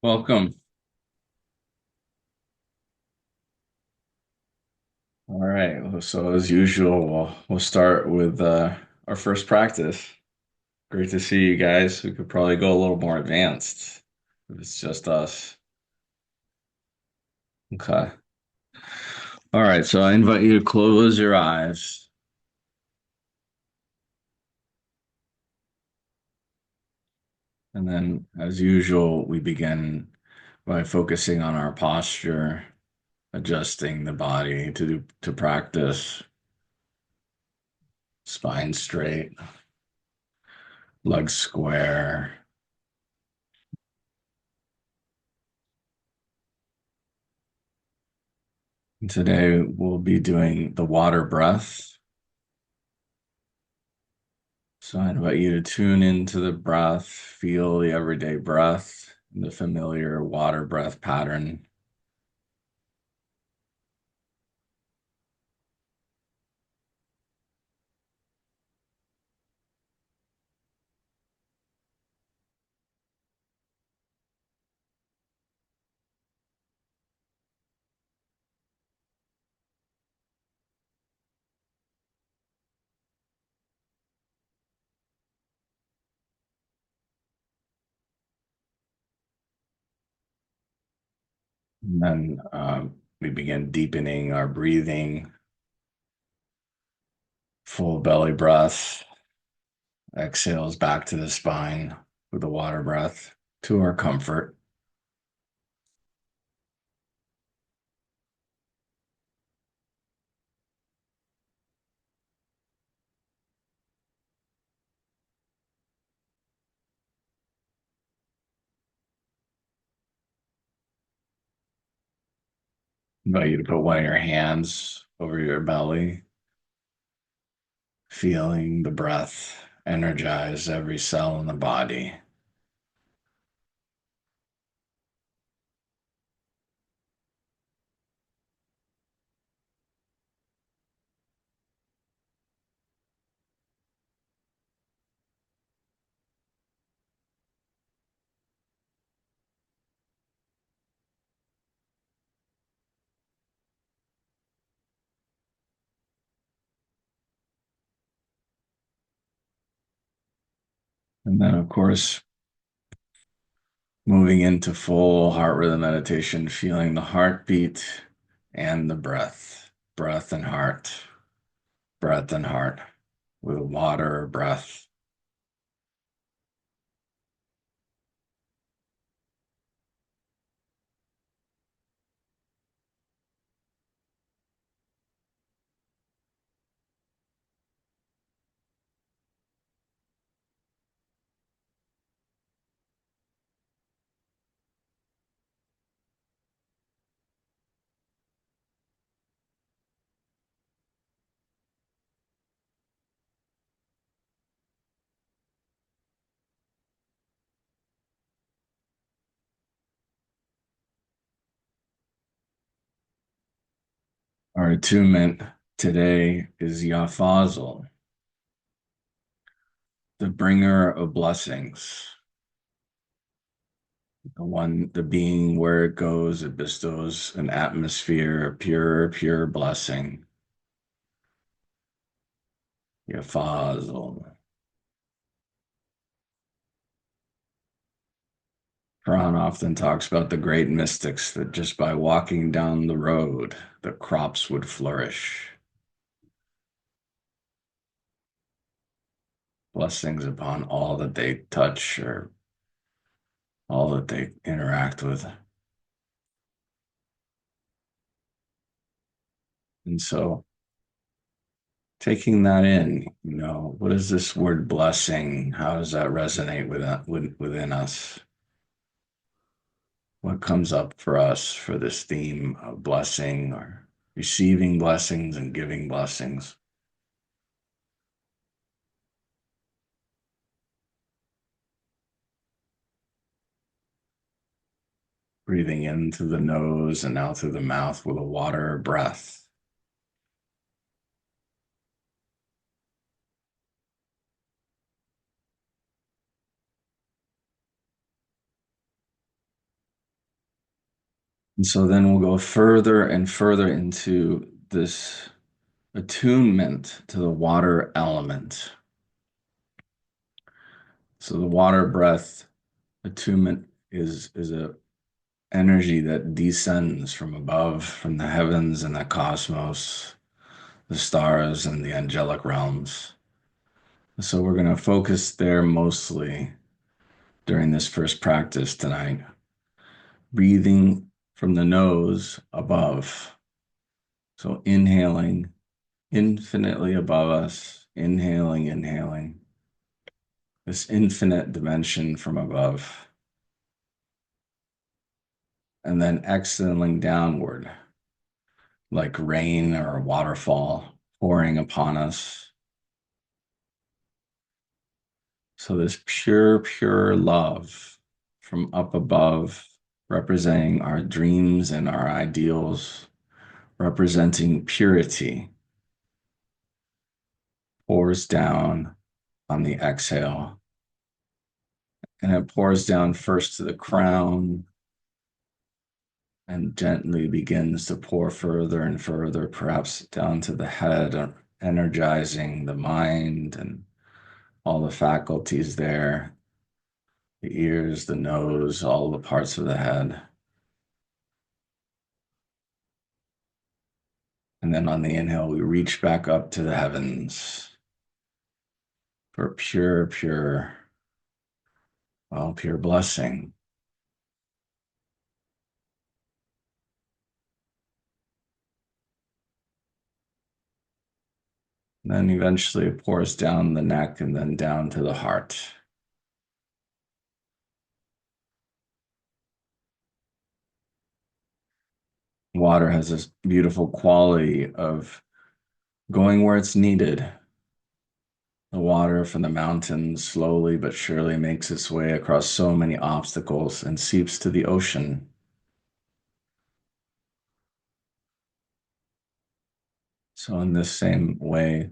Welcome. All right. So as usual, we'll start with our first practice. Great to see you guys. We could probably go a little more advanced if it's just us. Okay. All right. So I invite you to close your eyes, and then, as usual, we begin by focusing on our posture, adjusting the body to practice spine straight, legs square. And today we'll be doing the water breath. So I invite you to tune into the breath, feel the everyday breath, the familiar water breath pattern. And then we begin deepening our breathing, full belly breath, exhales back to the spine with the water breath to our comfort. Invite you to put one of your hands over your belly, feeling the breath energize every cell in the body. And then, of course, moving into full heart rhythm meditation, feeling the heartbeat and the breath and heart with water, breath. Our attunement today is Yafazel, the bringer of blessings, the being where it goes, it bestows an atmosphere of pure blessing. Yafazel. Quran often talks about the great mystics that just by walking down the road, the crops would flourish. Blessings upon all that they touch or all that they interact with. And so taking that in, what is this word blessing? How does that resonate within us? What comes up for us for this theme of blessing or receiving blessings and giving blessings? Breathing in through the nose and out through the mouth with a water breath. And so then we'll go further and further into this attunement to the water element. So the water breath attunement is a energy that descends from above, from the heavens and the cosmos, the stars and the angelic realms. So we're going to focus there mostly during this first practice tonight, breathing from the nose above. So inhaling infinitely above us, inhaling, inhaling, this infinite dimension from above, and then exhaling downward like rain or a waterfall pouring upon us. So this pure, pure love from up above, representing our dreams and our ideals, representing purity, pours down on the exhale. And it pours down first to the crown and gently begins to pour further and further, perhaps down to the head, energizing the mind and all the faculties there, the ears, the nose, all the parts of the head. And then on the inhale, we reach back up to the heavens for pure, pure, well, pure blessing. And then eventually it pours down the neck and then down to the heart. Water has this beautiful quality of going where it's needed. The water from the mountains slowly but surely makes its way across so many obstacles and seeps to the ocean. So, in this same way,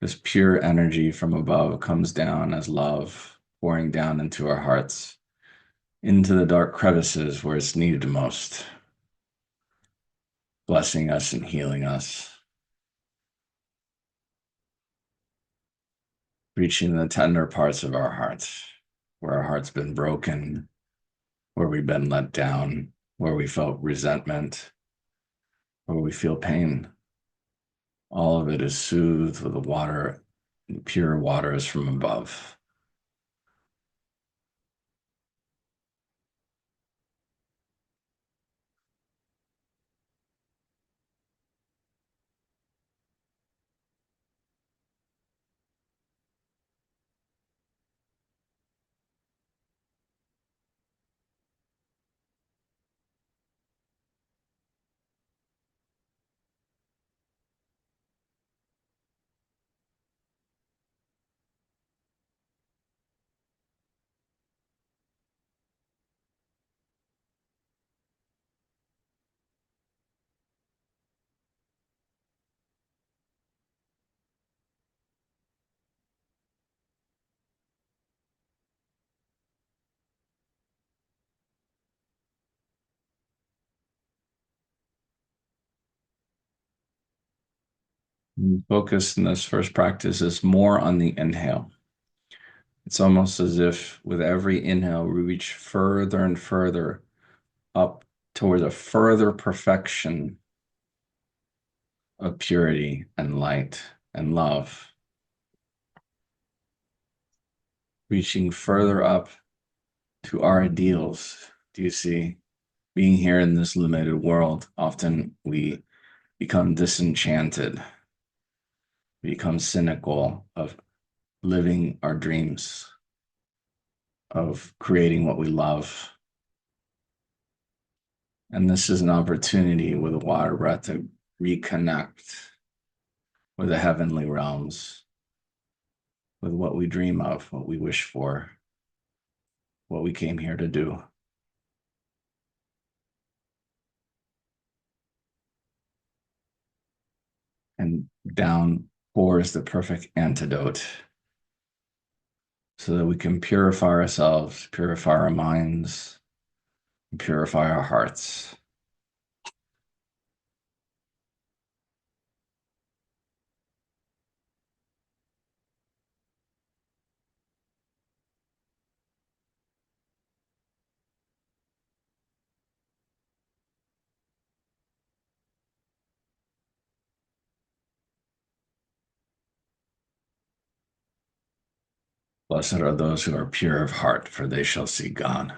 this pure energy from above comes down as love, pouring down into our hearts, into the dark crevices where it's needed most, blessing us and healing us, reaching the tender parts of our hearts, where our heart's been broken, where we've been let down, where we felt resentment, where we feel pain. All of it is soothed with the water, pure waters from above. Focus in this first practice is more on the inhale. It's almost as if with every inhale, we reach further and further up towards a further perfection of purity and light and love, reaching further up to our ideals. Do you see? Being here in this limited world, often we become disenchanted, become cynical of living our dreams, of creating what we love. And this is an opportunity with a water breath to reconnect with the heavenly realms, with what we dream of, what we wish for, what we came here to do. And down pours the perfect antidote so that we can purify ourselves, purify our minds, purify our hearts. Blessed are those who are pure of heart, for they shall see God.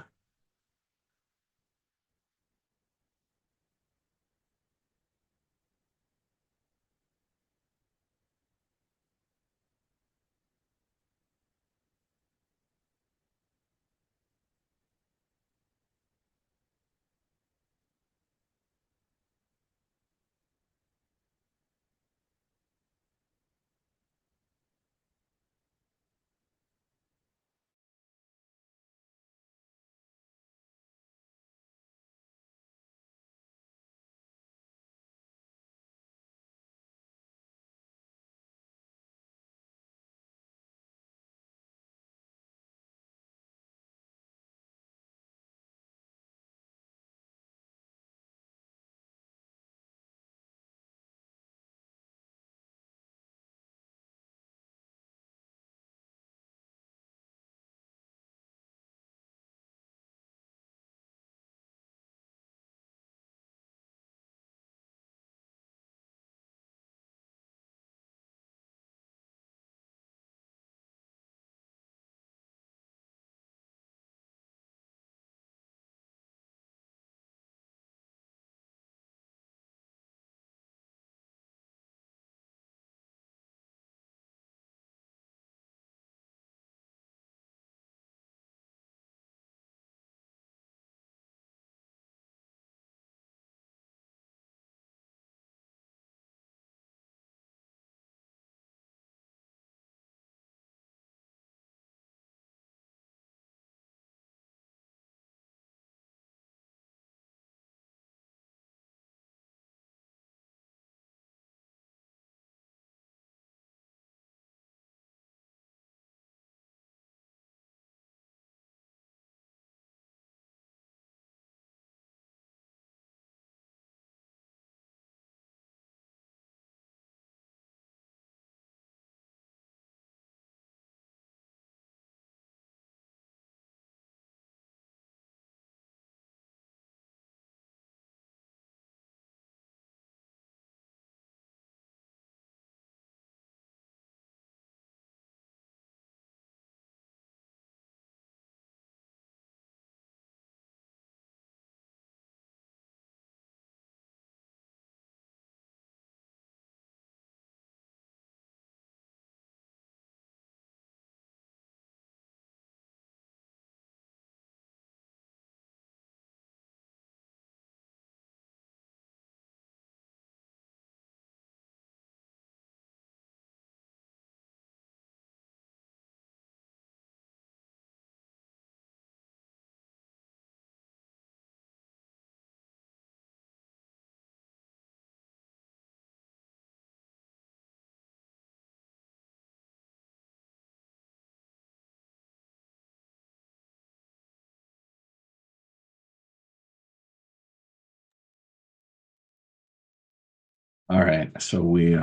All right, so we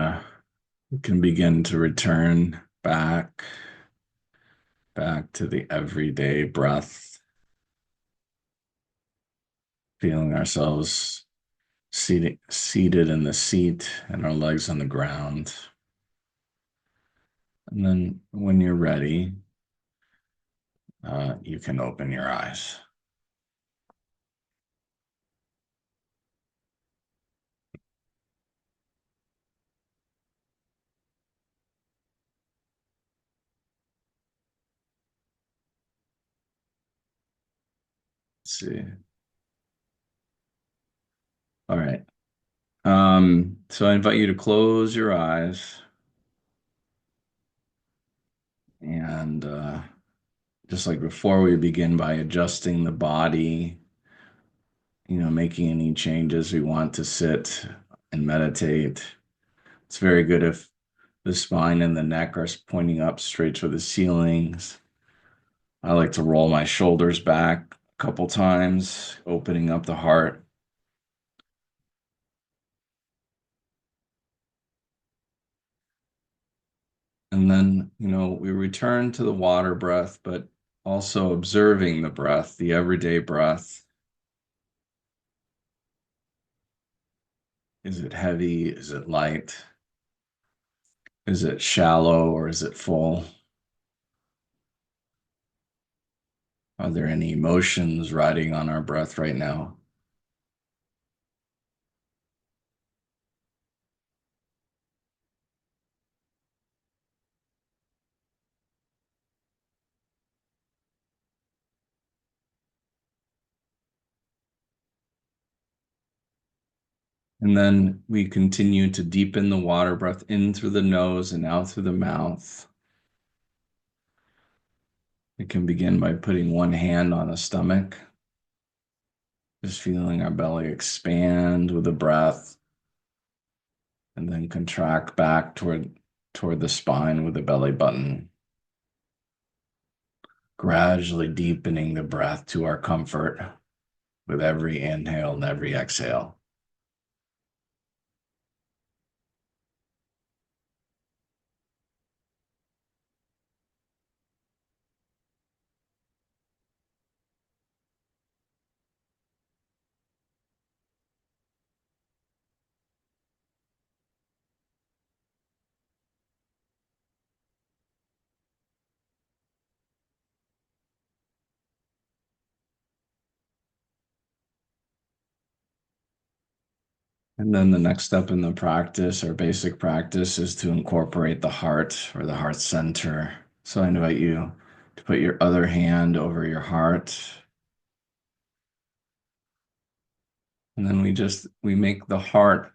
can begin to return back to the everyday breath, feeling ourselves seated in the seat and our legs on the ground. And then when you're ready, you can open your eyes. Let's see. All right. So I invite you to close your eyes and just like before, we begin by adjusting the body, making any changes we want to sit and meditate. It's very good if the spine and the neck are pointing up straight for the ceilings. I like to roll my shoulders back a couple times, opening up the heart. And then, we return to the water breath, but also observing the breath, the everyday breath. Is it heavy? Is it light? Is it shallow or is it full? Are there any emotions riding on our breath right now? And then we continue to deepen the water breath in through the nose and out through the mouth. We can begin by putting one hand on the stomach, just feeling our belly expand with the breath, and then contract back toward the spine with the belly button, gradually deepening the breath to our comfort with every inhale and every exhale. And then the next step in the practice, or basic practice, is to incorporate the heart or the heart center. So I invite you to put your other hand over your heart. And then we make the heart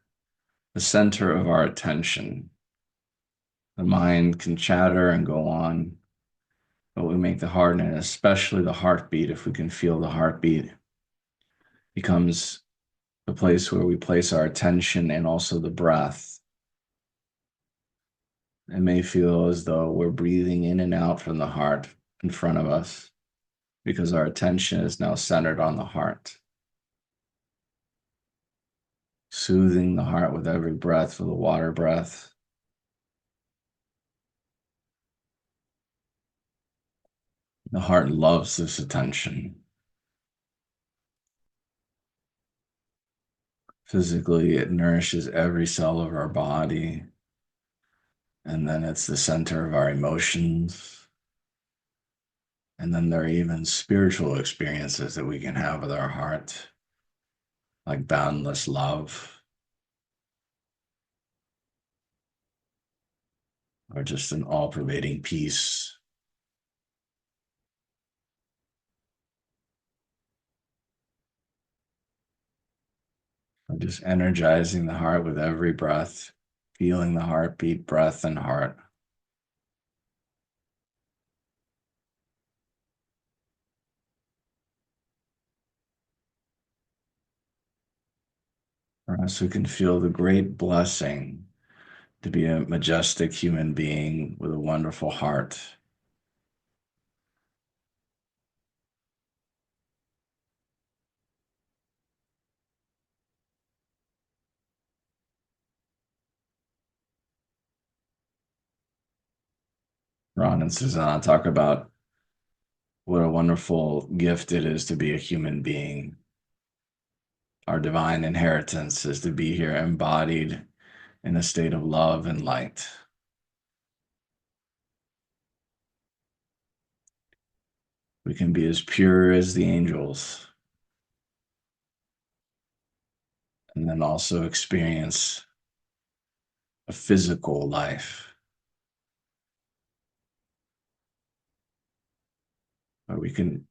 the center of our attention. The mind can chatter and go on, but we make the heart, and especially the heartbeat, if we can feel the heartbeat, becomes the place where we place our attention and also the breath. It may feel as though we're breathing in and out from the heart in front of us because our attention is now centered on the heart. Soothing the heart with every breath, with a water breath. The heart loves this attention. Physically, it nourishes every cell of our body. And then it's the center of our emotions. And then there are even spiritual experiences that we can have with our heart, like boundless love, or just an all pervading peace. Or just energizing the heart with every breath, feeling the heartbeat, breath, and heart. For us, we can feel the great blessing to be a majestic human being with a wonderful heart. Ron and Susanna talk about what a wonderful gift it is to be a human being. Our divine inheritance is to be here embodied in a state of love and light. We can be as pure as the angels and then also experience a physical life where we can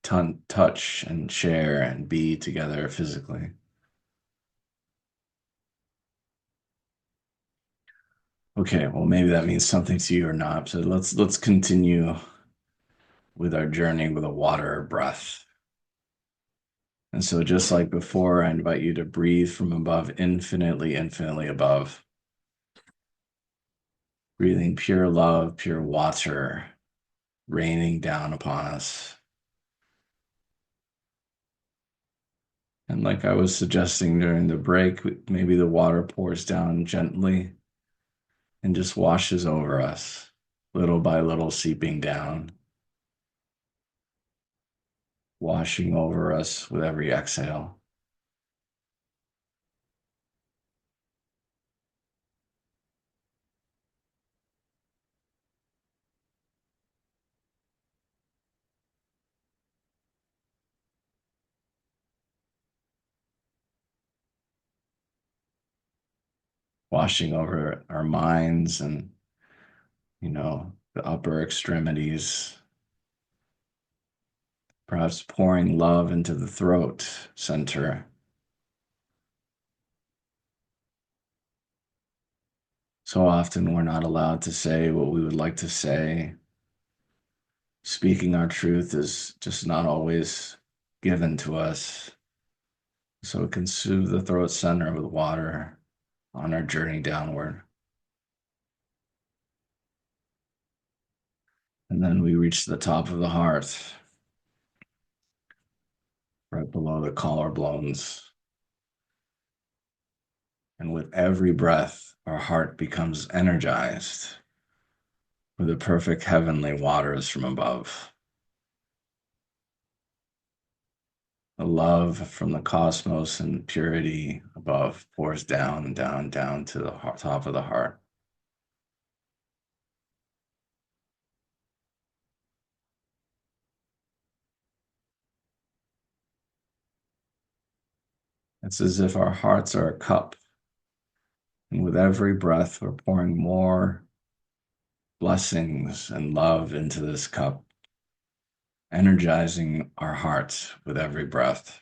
touch and share and be together physically. Okay, well, maybe that means something to you or not. So let's continue with our journey with a water breath. And so just like before, I invite you to breathe from above, infinitely, infinitely above. Breathing pure love, pure water raining down upon us. And like I was suggesting during the break, maybe the water pours down gently and just washes over us, little by little seeping down, washing over us with every exhale. washing over our minds and, the upper extremities, perhaps pouring love into the throat center. So often we're not allowed to say what we would like to say. Speaking our truth is just not always given to us. So it can soothe the throat center with water on our journey downward. And then we reach the top of the heart, right below the collarbones. And with every breath, our heart becomes energized with the perfect heavenly waters from above. The love from the cosmos and purity above pours down, down, down to the top of the heart. It's as if our hearts are a cup, and with every breath, we're pouring more blessings and love into this cup, energizing our hearts with every breath.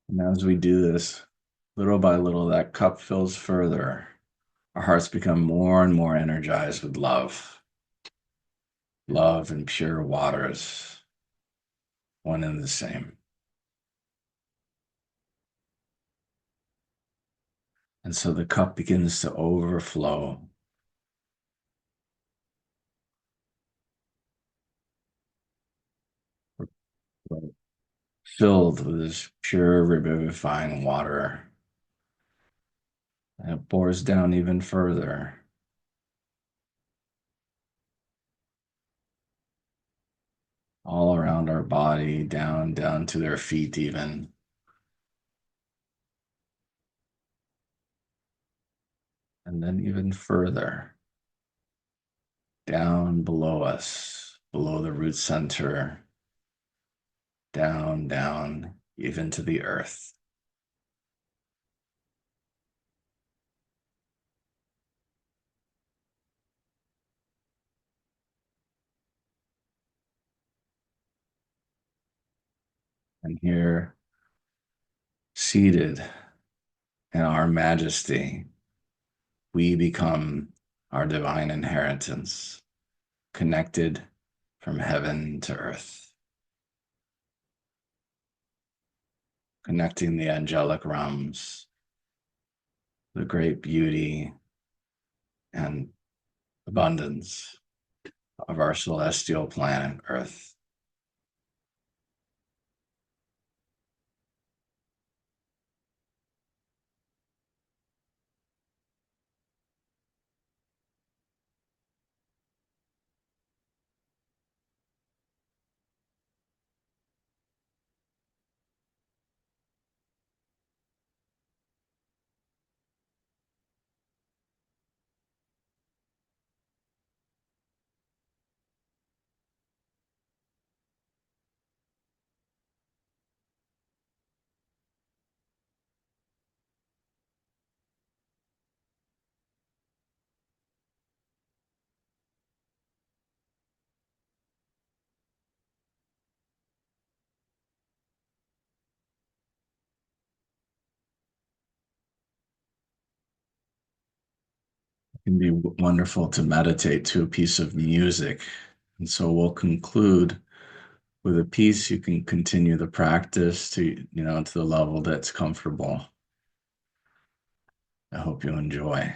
And as we do this, little by little, that cup fills further. Our hearts become more and more energized with love and pure waters, one and the same. And so the cup begins to overflow. Filled with this pure, revivifying water. And it pours down even further, all around our body, down to their feet, even. And then even further, down below us, below the root center, down, even to the earth. And here, seated in our majesty, we become our divine inheritance, connected from heaven to earth, connecting the angelic realms, the great beauty and abundance of our celestial planet Earth. It can be wonderful to meditate to a piece of music. And so we'll conclude with a piece. You can continue the practice to the level that's comfortable. I hope you enjoy.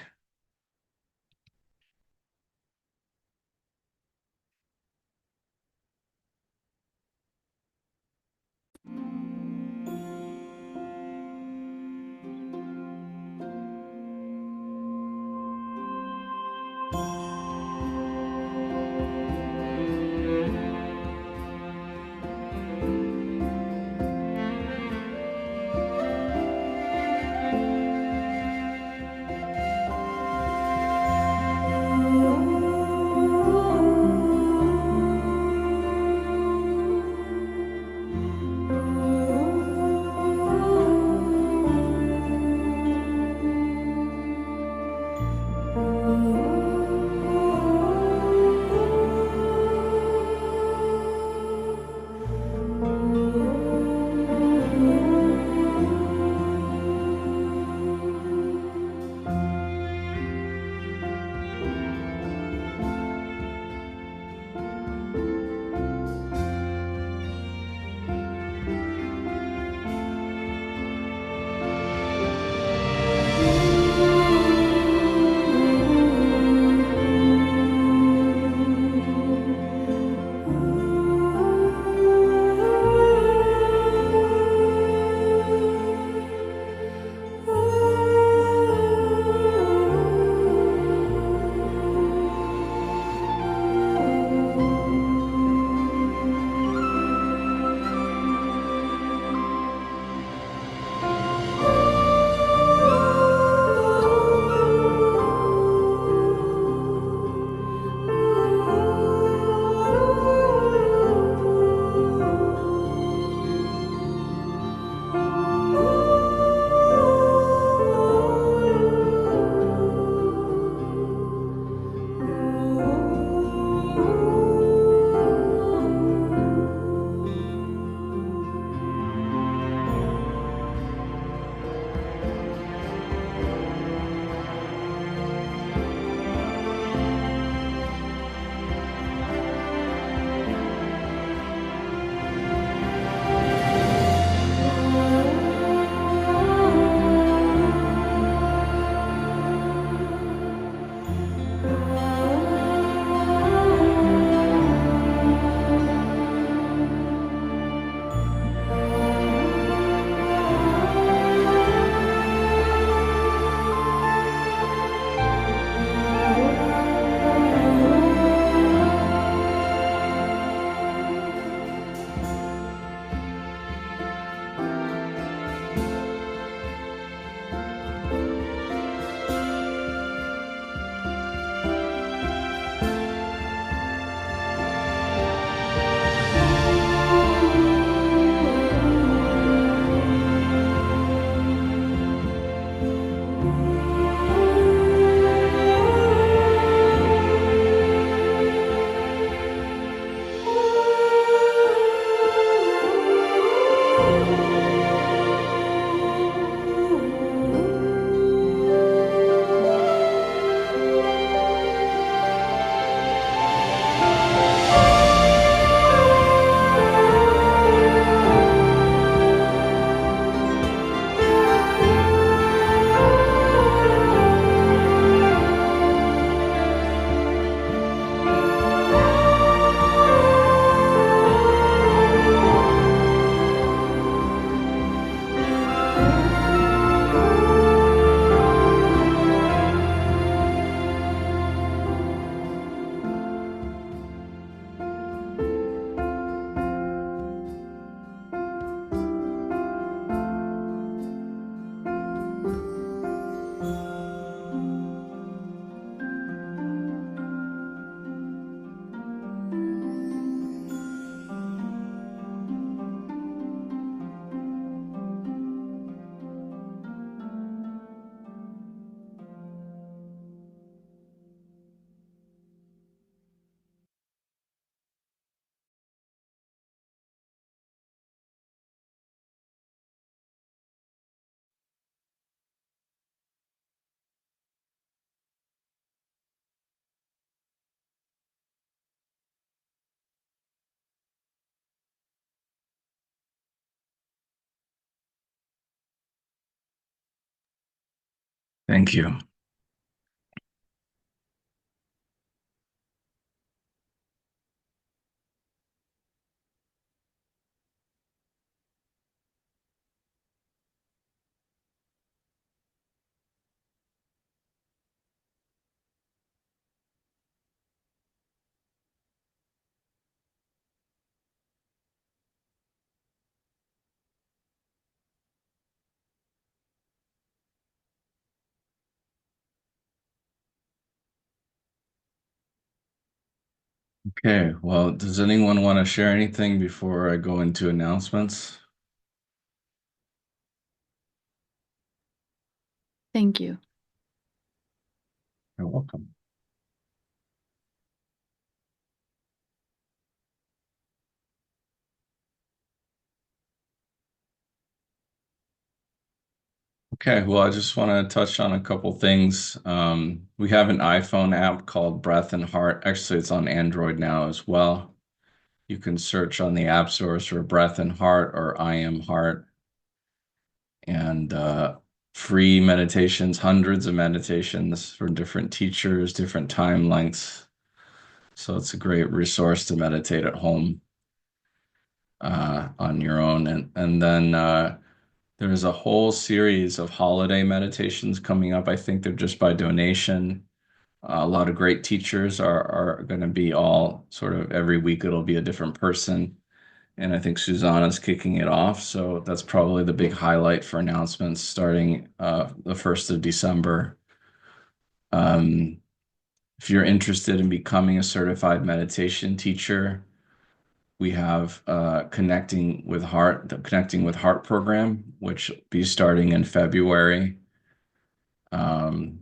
Thank you. Okay, well, does anyone want to share anything before I go into announcements? Thank you. You're welcome. Okay, well, I just want to touch on a couple things. We have an iPhone app called Breath and Heart. Actually, it's on Android now as well. You can search on the app stores for Breath and Heart or I Am Heart, and free meditations, hundreds of meditations from different teachers, different time lengths. So it's a great resource to meditate at home on your own. And then there's a whole series of holiday meditations coming up. I think they're just by donation. A lot of great teachers are going to be all sort of every week it'll be a different person. And I think Susanna's kicking it off. So that's probably the big highlight for announcements starting the 1st of December. Um, if you're interested in becoming a certified meditation teacher, we have the Connecting with Heart program, which will be starting in February. Um,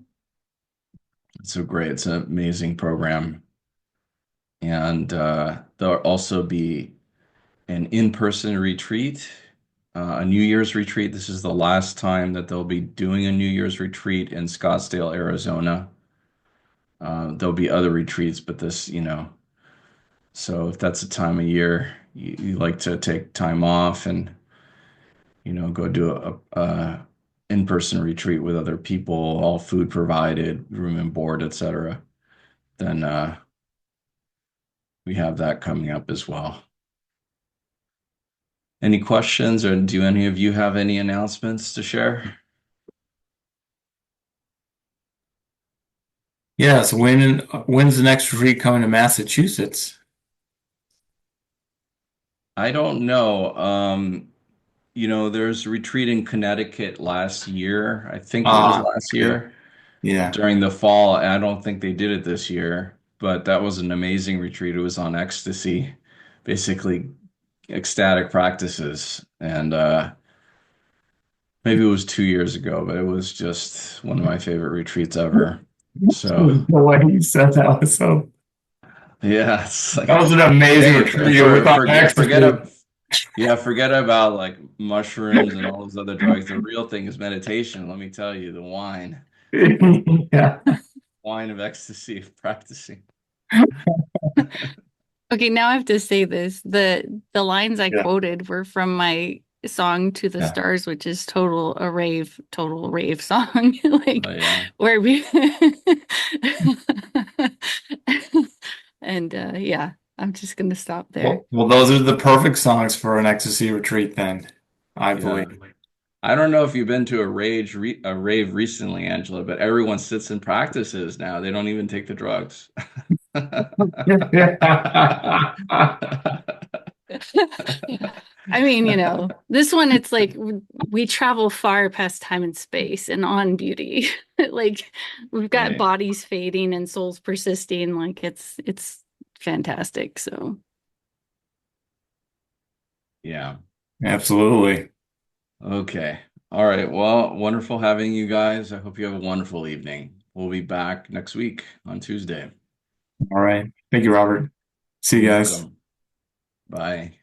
it's an amazing program. And there'll also be an in-person retreat, a New Year's retreat. This is the last time that they'll be doing a New Year's retreat in Scottsdale, Arizona. There'll be other retreats, but so if that's a time of year you like to take time off and, go do a in-person retreat with other people, all food provided, room and board, etc., then we have that coming up as well. Any questions, or do any of you have any announcements to share? Yes, when's the next retreat coming to Massachusetts? I don't know. There's a retreat in Connecticut last year. I think it was Ah, last okay. year Yeah, during the fall. I don't think they did it this year, but that was an amazing retreat. It was on ecstasy, basically ecstatic practices. And maybe it was 2 years ago, but it was just one of my favorite retreats ever. So, the way you said that was so. yeah, it's like, That was an amazing hey, for retreat. It was for on forget ecstasy. yeah, forget about like mushrooms and all those other drugs. The real thing is meditation. Let me tell you, the Yeah. wine of ecstasy of practicing. Okay, now I have to say this. The lines I Yeah. quoted were from my song To the Yeah. Stars, which is total rave song. Oh Like yeah. where we and yeah, I'm just gonna stop there. Well, those are the perfect songs for an ecstasy retreat then, I Yeah. believe. I don't know if you've been to a rave recently, Angela, but everyone sits and practices now. They don't even take the drugs. I mean, this one it's like we travel far past time and space and on beauty. Like we've got Right. bodies fading and souls persisting. Like it's fantastic. So Yeah. Absolutely. Okay. All right. Well, wonderful having you guys. I hope you have a wonderful evening. We'll be back next week on Tuesday. All right. Thank you, Robert. See you You're guys. welcome. Bye.